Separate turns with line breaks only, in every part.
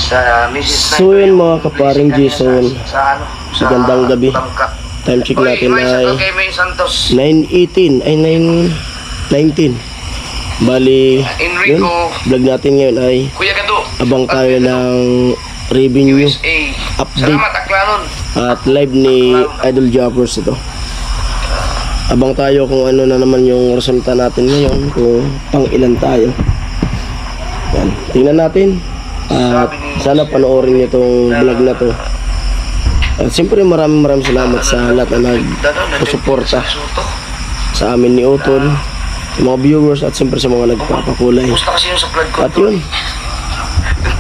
Sa Mrs.
So yun mga kaparing Jason,
sa
magandang gabi.
Bangka.
Time check natin
May
ay
kay May Santos.
9:18 ay 9:19. Bali, yun,
Enrico.
vlog natin ngayon ay
Kuya Gado.
abang tayo ng revenue
USA.
update
Salamat Aklanon.
at live ni Idol Joppers ito. Abang tayo kung ano na naman yung resulta natin ngayon, kung pang ilan tayo. Yan, tingnan natin. At sana panoorin niyo itong vlog na to. At siyempre maraming salamat sa lahat na nagsuporta sa amin ni Otol, sa mga viewers at siyempre sa mga nagpapakulay.
Gusto kasi yung sa blood ko.
At yun,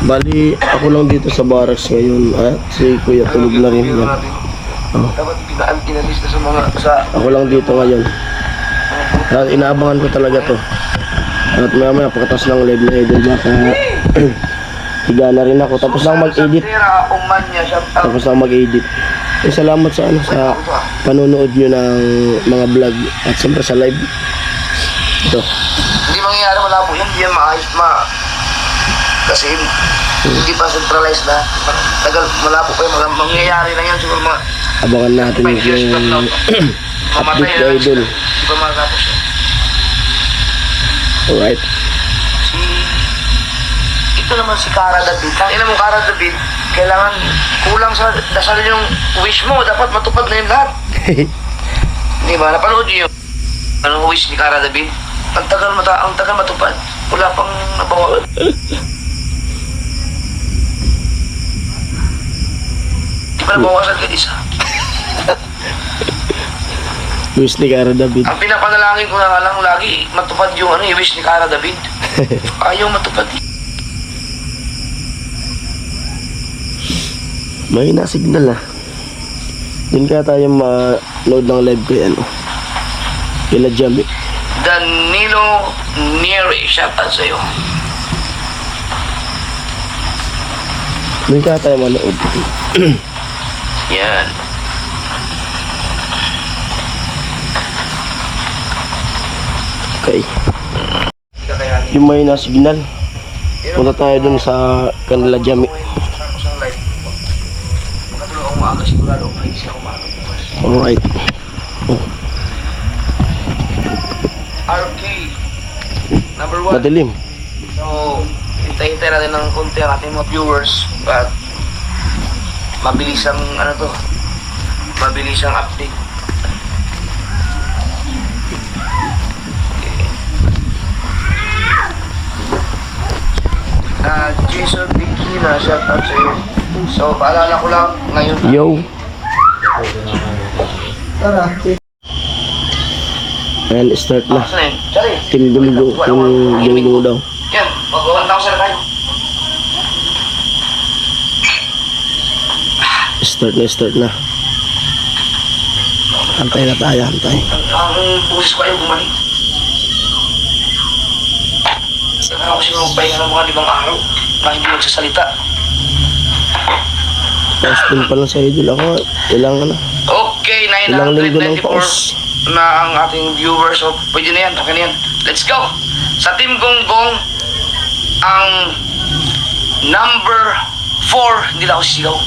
bali ako lang dito sa barracks ngayon at si Kuya tulog na rin yan. Oh.
Dapat pinalista sa mga
Ako lang dito ngayon. At inaabangan ko talaga to. At maya pagkatapos ng live na Idol baka higa na rin ako. Tapos lang mag-edit. Tapos lang mag-edit. Eh, salamat sa ano sa panonood nyo ng mga vlog at siyempre sa live. Ito.
Hindi mangyayari, malabo yan. Hindi yan maayos kasi hindi pa centralized na. Tagal, malabo pa yung mangyayari na yan. Siguro mga
Abangan natin
5 years from now.
yung
Mamatay
update
na
na
lang
Idol.
sila. Hindi pa makatapos yan.
Alright.
Ito naman si Cara David. Tangina mo Cara David, kailangan kulang sa dasal yung wish mo. Dapat matupad na yung lahat. Di ba? Napanood niyo yung anong wish ni Cara David? Ang tagal matupad. Wala pang nabawa. Di ba nabawasan ka isa?
Wish ni Cara David.
Ang pinapanalangin ko na nga lang lagi, matupad yung yung wish ni Cara David. Ayaw matupad.
May na-signal ah. Din kaya tayo ma-load ng live kay ano. Kila Jamie.
Danilo Neri, shoutout sa'yo.
Din kaya tayo ma-load.
Yan.
Okay. Yung may na-signal. Punta tayo dun sa kanila Jamie.
Makatulog ako maaga sigurado. Magising ako maaga.
Alright. Oh,
RK number 1.
madilim.
So, hintay-hintay natin ng konti ang ating mga viewers at mabilis ang mabilis ang update. Jason Bikina, shout out sa iyo. So, paalala ko lang ngayon.
Yo.
Tara.
And start na.
Saan yun? Sorry.
Team Dungdung. Team Dungdung daw.
Yan, mag-1,000 na tayo.
Start na. Antay na tayo, antay.
Ang boses ko ayaw bumalik. Saka ako siguro magpahinga ng mga 5 araw na hindi magsasalita.
Posting pa lang sa Idol ako. Ilang na.
Okay,
Ilang linggo lang
994
paus.
na ang ating viewers. So, pwede na yan. Okay na yan. Let's go! Sa Team Gonggong, ang number 4, hindi na ako sisigaw.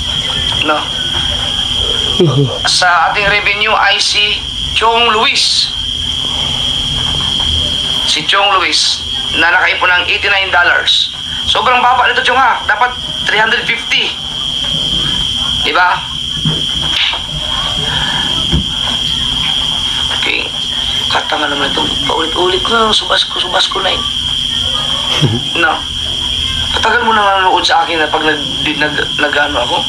No. Sa ating revenue ay si Chong Luis. Si Chong Luis na nakaipon ng $89. Sobrang baba nito, Chong ha. Dapat 350. Diba? Okay. Katanga naman ito. Paulit-ulit ko. Subas ko na yun. No. Patagal mo na nanonood sa akin na pag nag-ano ako.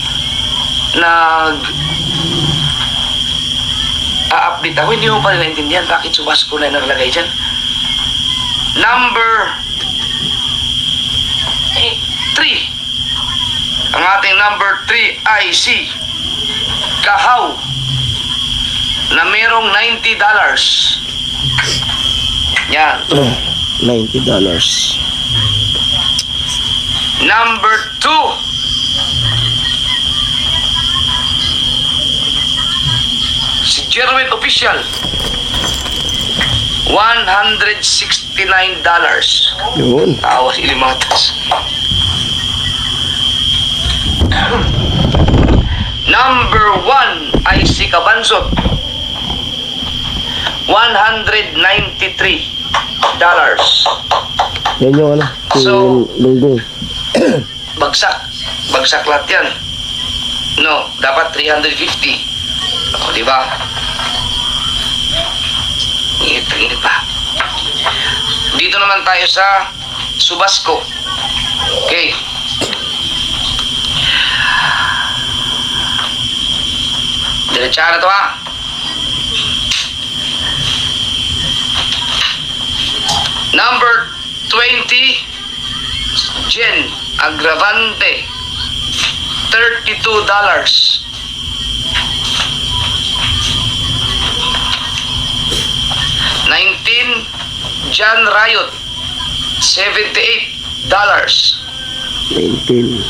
Update ako. Hindi mo pa rin naintindihan bakit subas ko na yung naglagay dyan. Number 3. Ang ating number 3 ay si Kahaw na merong $90. Yan.
$90.
Number 2. Si Jerwin Official. $169.
Yun.
Tawa si Limatas. Kabansot, $193.
Yan yung ano,
So-
yung lunggong.
Bagsak. Bagsak lahat yan. No, dapat 350. O, di ba? Init pa. Dito naman tayo sa Subasco. Okay. Diretsahan na to ha. Number 20, Jen Agravante, $32. $19, John Riot, $78.
19.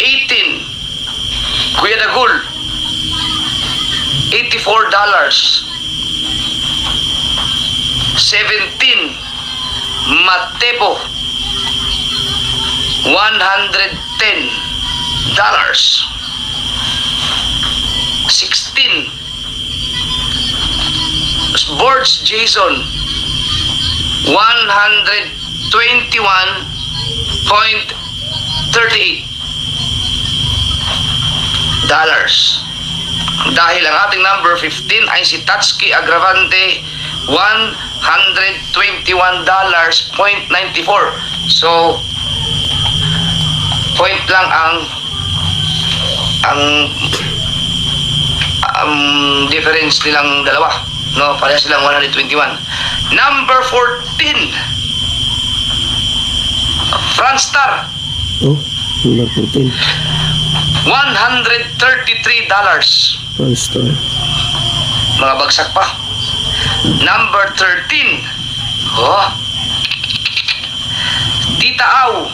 18, Kuya Dagul, $84. 17, Matepo, $110. 16, Sports Jason, $121.38. Dahil ang ating number 15 ay si Tatsuki Agravante, $121.94. So, point lang ang difference nilang dalawa. No, pareha silang 121. Number 14, Franstar,
Oh, number 14.
$133.
Franstar.
Mga bagsak pa. Number 13, oh, Tita Au,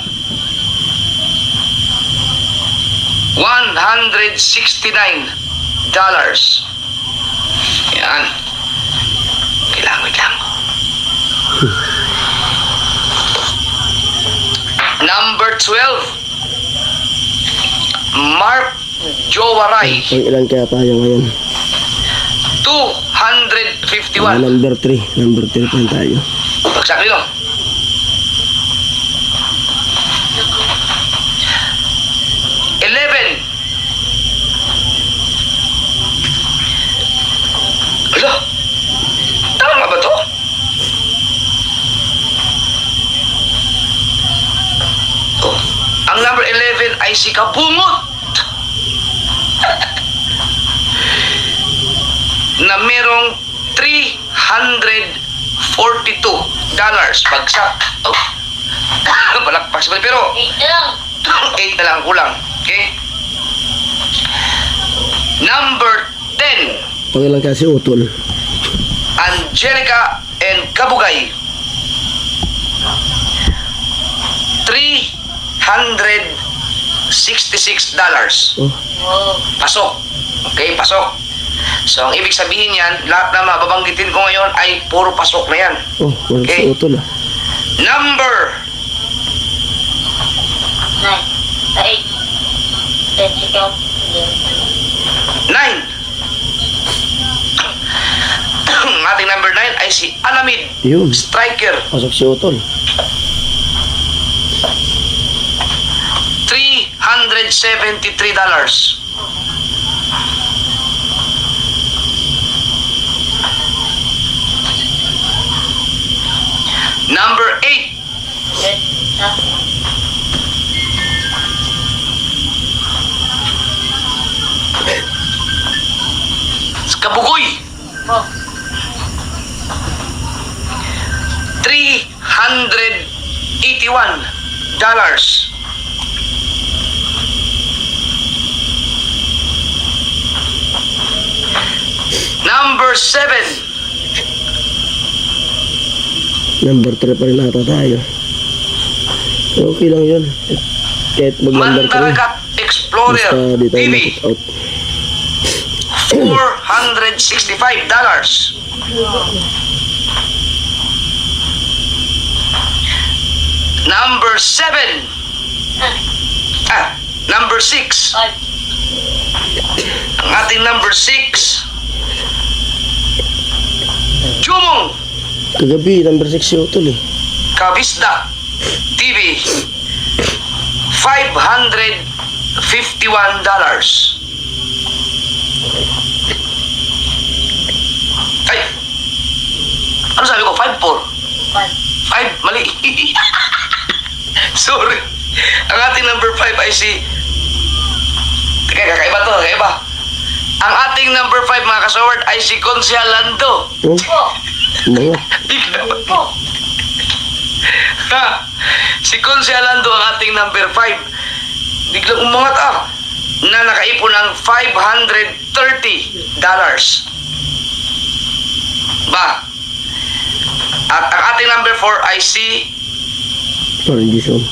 $169. Yan. Wait lang. Number 12, Mark Jowaray,
Pang ilan kaya tayo ngayon?
$251.
Number 3. Number 3 pa tayo.
Bagsak nyo. Ala, tama ba to? Oh, ang number 11 ay si Kabungot na merong $342. Bagsak. Oh. Palakpas pa. Pero
8 lang.
8 na lang kulang. Okay? Number 10,
Pang ilan kasi utol?
Angelica and Kabugay, $366.
Oh,
Wow.
Pasok. Okay, pasok. So, ang ibig sabihin yan, lahat na mababanggitin ko ngayon ay puro pasok na yan.
oh, walang
Okay.
si utol ah.
Number
9. 8. 10. Ikaw.
9. Ang ating number 9 ay si Alamid
Yun.
Striker,
Pasok si utol.
$373. Number 8,
Good. Ha?
Kabugoy,
Oh.
$381. Number 7,
Number 3 pa rin ata tayo. Okay lang yun. Kahit mag-number 3.
Mandaragat Explorer
Basta di tayo
TV,
makit out.
$465. Number 7, number 6,
5.
ang ating number 6
Kagabi, number 6 yung utol eh.
Kavisda TV, $551. Ay! Ano sabi ko? 5-4. 5, mali. Sorry. Ang ating number 5 ay si... Teka, kakaiba to, kakaiba. Ang ating number 5, mga kasaward, ay si Consial Lando.
Oh,
Po.
mga.
Bigla ba?
Po.
Ha? Si Consial Lando ang ating number 5. Biglang umangat na nakaipon ng $530. Ba? At ang ating number 4 ay si
Parang Jason.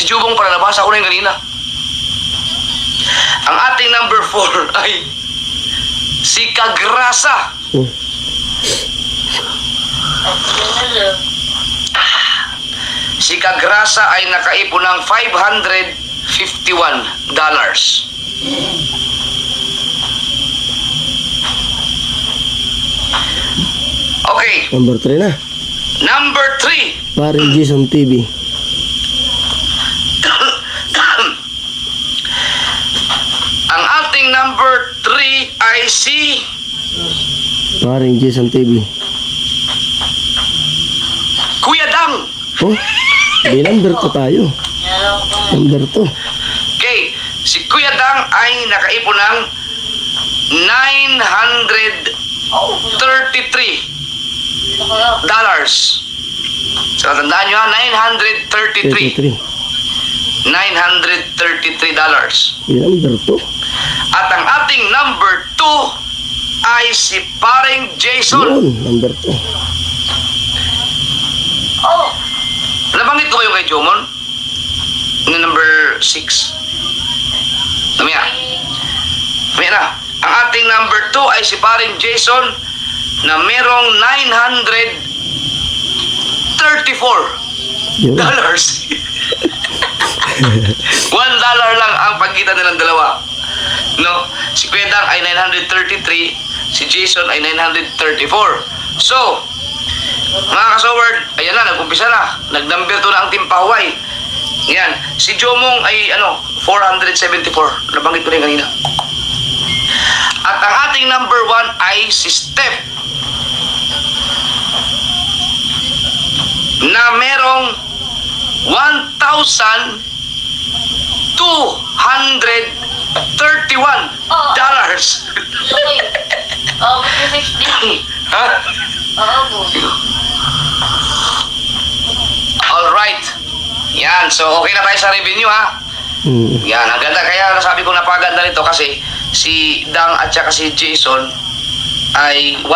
Jubong para nabasa ko na yung kanina. Ang ating number 4 ay si Kagrasa.
Oh,
At sinalo.
Si Kagrasa ay nakaipon ng $551. Okay,
number 3 na.
number 3.
Parang Jason TV.
Ang ating number 3 ay si
Parang Jason TV.
Kuya Dang.
Oh, di number 2 tayo.
Meron ko na.
Number 2.
Okay, si Kuya Dang ay nakaipon ng
Oh,
$933.
ano kayo?
So, tandaan nyo ha, $933.
33.
$933.
Di number 2.
At ang ating number 2 ay si Paring Jason.
Yun, number 2.
Oh,
Nabanggit ko kayo kay Jomon? Na number 6. Mamaya. Mamaya na. Ang ating number 2 ay si Paring Jason na merong $934.
Yun.
$1 lang ang pagitan nilang dalawa. No? Si Kuya Dang ay 933, si Jason ay 934. So, mga kasaward, ayan na, nag-umpisa na. Nag-number 2 na ang Team Pahuay. Yan. Si Jomong ay 474. Nabanggit ko rin kanina. At ang ating number 1 ay si Steph na merong $1,231.
okay. Oh, but 50.
Ha?
Oo, po.
Alright. Yan. So, okay na tayo sa revenue, ha?
Mm.
Yan. Ang ganda. Kaya nasabi ko napaganda nito kasi si Dang at saka si Jason ay $1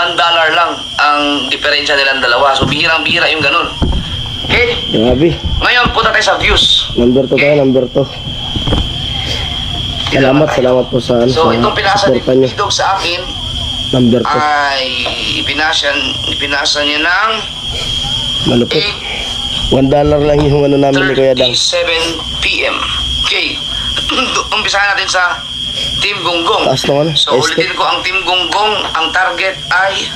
lang ang diferensya nilang dalawa. So, bihirang-bihira yung ganun. Okay?
Grabe.
Ngayon, punta tayo sa views.
Number 2 tayo, number 2. Salamat po sa ano,
So,
sa
itong pinasa ni
suporta nyo.
Dog sa akin
Number 2.
ay ipinasa niya ng
Malupit. $1 lang yung ano namin ni Kuya Dang.
8:37 p.m. Okay. Umpisahan natin sa Team Gonggong.
Taas na ano?
So, ulitin ko ang Team Gonggong. Ang target ay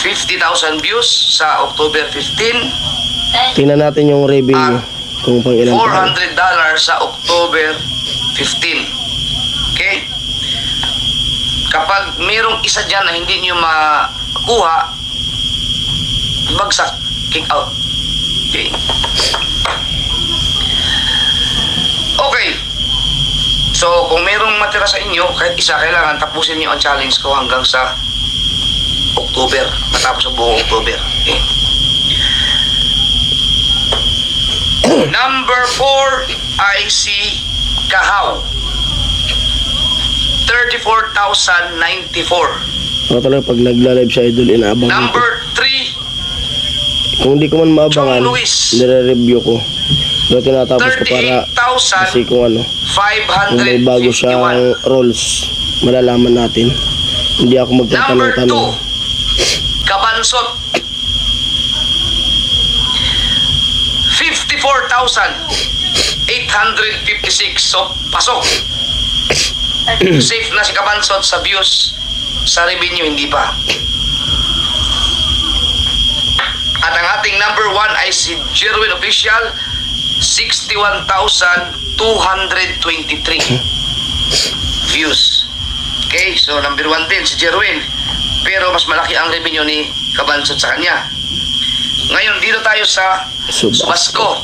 50,000 views sa October 15.
Tingnan natin yung revenue. Kung pang ilan tayo.
$400 sa October 15. Okay? Kapag mayroong isa dyan na hindi nyo makuha, bagsak, kick out. Okay? Okay. So, kung mayroong matira sa inyo, kahit isa, kailangan tapusin nyo ang challenge ko hanggang sa October. Matapos ang buong October. Okay? Number 4 ay si Kahaw. 34,094.
Ako talaga pag nagla-live sa idol, inaabang ko.
Number 3,
Kung hindi ko man maabangan,
Chong Luis.
nire-review ko. Pero tinatapos ko para kasi kung ano, kung may bago
38,551.
siyang roles, malalaman natin. Hindi ako
Number 2,
magtatanong-tanong.
Kabansot. 54,856. So, pasok. Safe na si Kabansot sa views Sa revenue, hindi pa. At ang ating number 1 ay si Jerwin Official, 61,223 views. Okay, so number 1 din si Jerwin. Pero mas malaki ang revenue ni Kabansot sa kanya. Ngayon, dito tayo sa Subasco.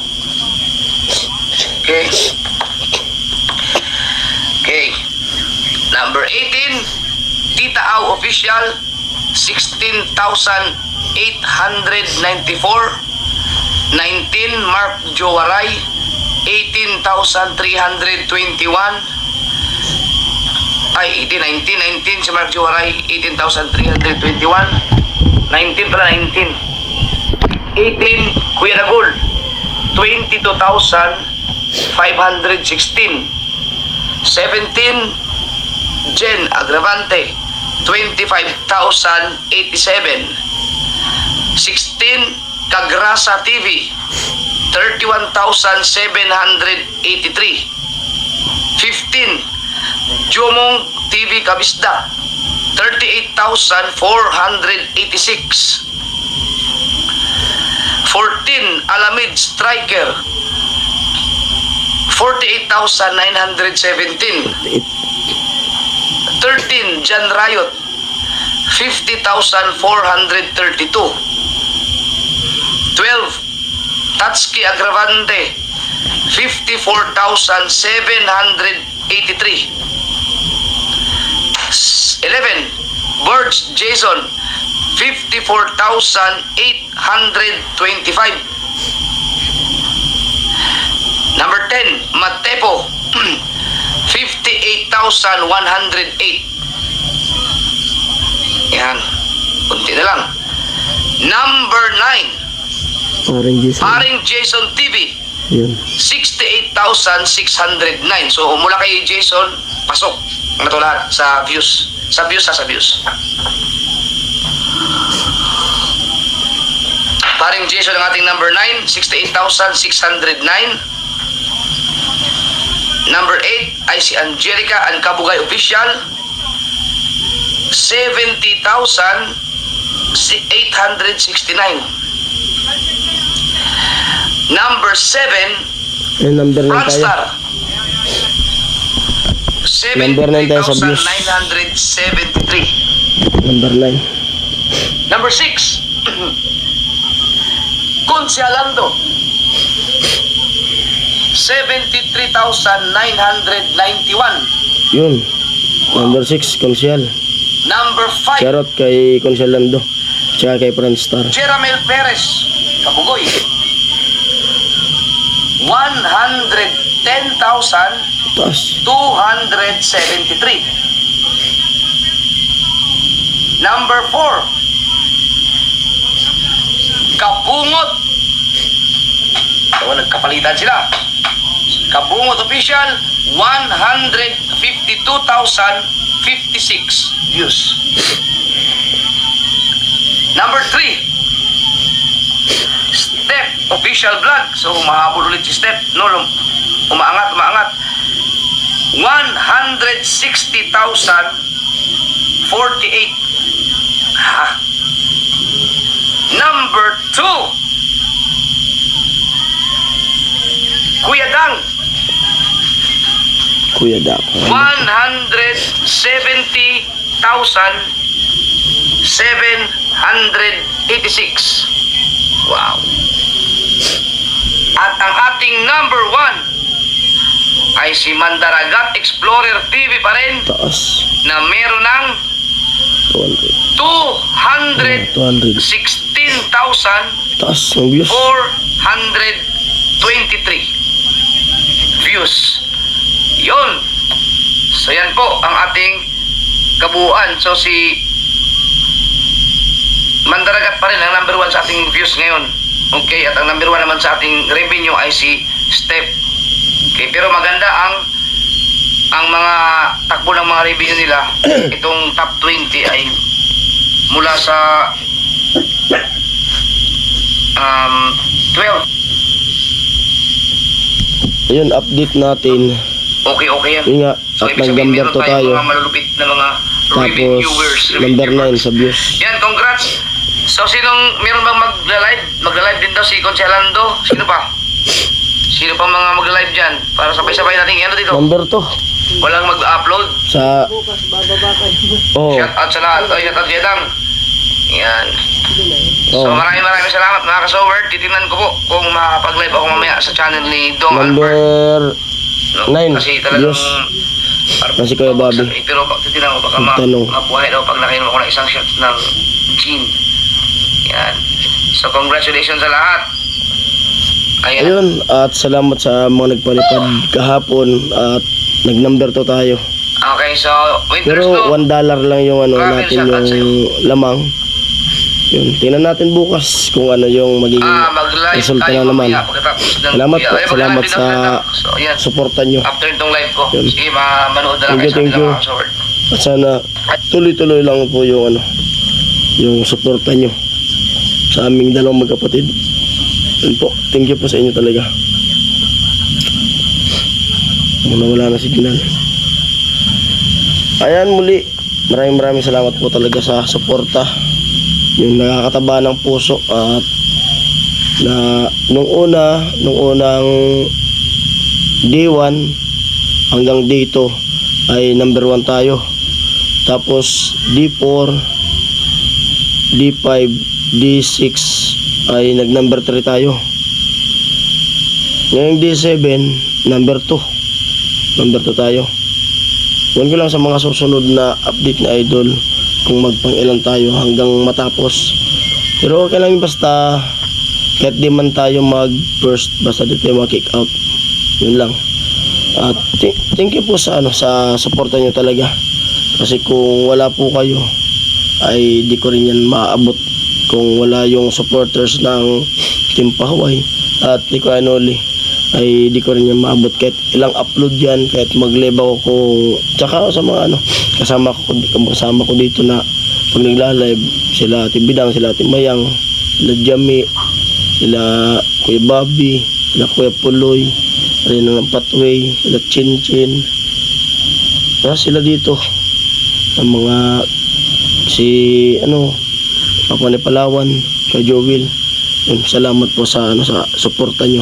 Okay. Okay. Number 18, Tita Au Official, 16,894. 19, Mark Jowaray, 18,321. Ay, 19 si Mark Jowaray, 18,321. 19 pala, 19. 18, Kuya Dagul, 22,516. 17, Jen Agravante, 25,087. 16, Kagrasa TV, 31,783. 15, Jomong TV Kabisda, 38,486. 14, Alamid Striker, 48,917. 13, Jan Riot, 50,432. 12, Tatsuki Agravante, 54,783. 11, Birds Jason, 54,825. Number 10, Matepo, 58,108. Yan, kunti na lang. Number 9, Paring Jason TV,
Yun.
68,609. So mula kay Jason, pasok na ito lahat sa views. Sa views. Paring Jason ang ating number 9, 68,609. Number 8 ay si Angelica Ancabugay Official, 70,869. Number 7,
Yung number 9 tayo.
Rockstar,
Number 9 tayo sa views.
73,973.
Number 9.
Number 6, Consialando, 73,991.
Yun. Number 6, Konsyal.
Number 5,
Charot kay Konsyal Lando. Tsaka kay Franstar.
Jeramel Perez, Kabugoy, 110,273.
Taas.
Number 4, Kabungot. So, nagkapalitan sila. Kabungot Official, 152,056 views. Number 3, Step Official Vlog. So, mahabol ulit si Step. No, umaangat. 160,048. Ha. Number 2, Kuya Dang,
Kuya Dak.
170,786. Wow. At ang ating number 1 ay si Mandaragat Explorer TV pa rin,
Taas.
na meron ng
200. 200.
216,423
Taas ng views.
views. Yun. So yan po ang ating kabuuan. So si Mandaragat pa rin ang number 1 sa ating views ngayon. Okay, at ang number 1 naman sa ating revenue ay si Step. Okay, pero maganda ang mga takbo ng mga revenue nila. Itong top 20 ay mula sa 12.
Ayun, update natin.
Okay yan.
Yun nga,
So,
at
ibig sabihin,
nag-number
meron
2
tayong
tayo.
mga malulupit na mga Review
Tapos,
viewers.
number 9 sa views.
Yan, congrats. So, meron bang magla-live? Magla-live din daw si Consialando. Sino pa? Sino pa mga magla-live dyan? Para sabay-sabay natin ano dito.
Number 2.
Walang mag-upload.
Sa... Oh,
Shout out sa lahat. O, shout out Jedang. Yan. So,
oh.
maraming salamat mga kasower. Titingnan ko po kung makapag-live ako mamaya sa channel ni Dong Albert.
Number
No?
9.
Kasi talagang...
Views. Kasi Kuya Bobby.
Pero titignan ko baka
Tanong.
mabuhay daw pag nakainom ako ng isang shot ng gin. Yan. So, congratulations sa lahat. Ayan.
Ayun, at salamat sa mga nagpalipad kahapon at nag-number 2 tayo.
Okay, so, Winters
Pero
Blue.
$1 lang yung ano
Maraming
natin
shoutout
yung lamang. Yun, tingnan natin bukas kung ano yung magiging
Mag-live
resulta
tayo
na naman.
mamaya pagkatapos ng
Salamat po,
Ay,
salamat
mag-live din
sa
ako. So, yan.
suportan nyo.
After itong live ko,
Yun.
sige, manood na lang kayo sa
Thank
akin
you.
mga kasower.
At sana tuloy-tuloy lang po yung ano, yung suporta nyo sa aming dalawang magkapatid. Yun po, thank you po sa inyo talaga. Muna wala na signal. Ayan muli, maraming salamat po talaga sa suporta. Yung nakakataba ng puso at na nung unang day 1 hanggang day 2 ay number 1 tayo. Tapos D4, D5, D6 ay nag number 3 tayo. Ngayong D7, number 2. Number 2 tayo. Huwag ko lang sa mga susunod na update na idol kung magpang-ilan tayo hanggang matapos. Pero okay lang basta kahit di man tayo mag first basta di tayo mag-kick out. Yun lang. At thank you po sa sa suporta nyo talaga. Kasi kung wala po kayo ay di ko rin yan maaabot kung wala yung supporters ng Team Pahuay at ni Kuya Noli ay di ko rin yan maabot kahit ilang upload yan, kahit mag-live ako kung tsaka sa mga kasama ko dito na pag nagla-live sila Ate Bidang, sila Ate Mayang, sila Jami, sila Kuya Bobby, sila Kuya Puloy, rin ng Pathway, sila Chinchin. Kaya sila dito ang mga si Papa ni Palawan, kay Joel. Yun, salamat po sa sa suporta nyo.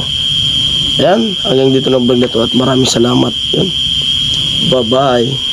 Ayan, hanggang dito na vlog na to at maraming salamat. Yun. Bye-bye.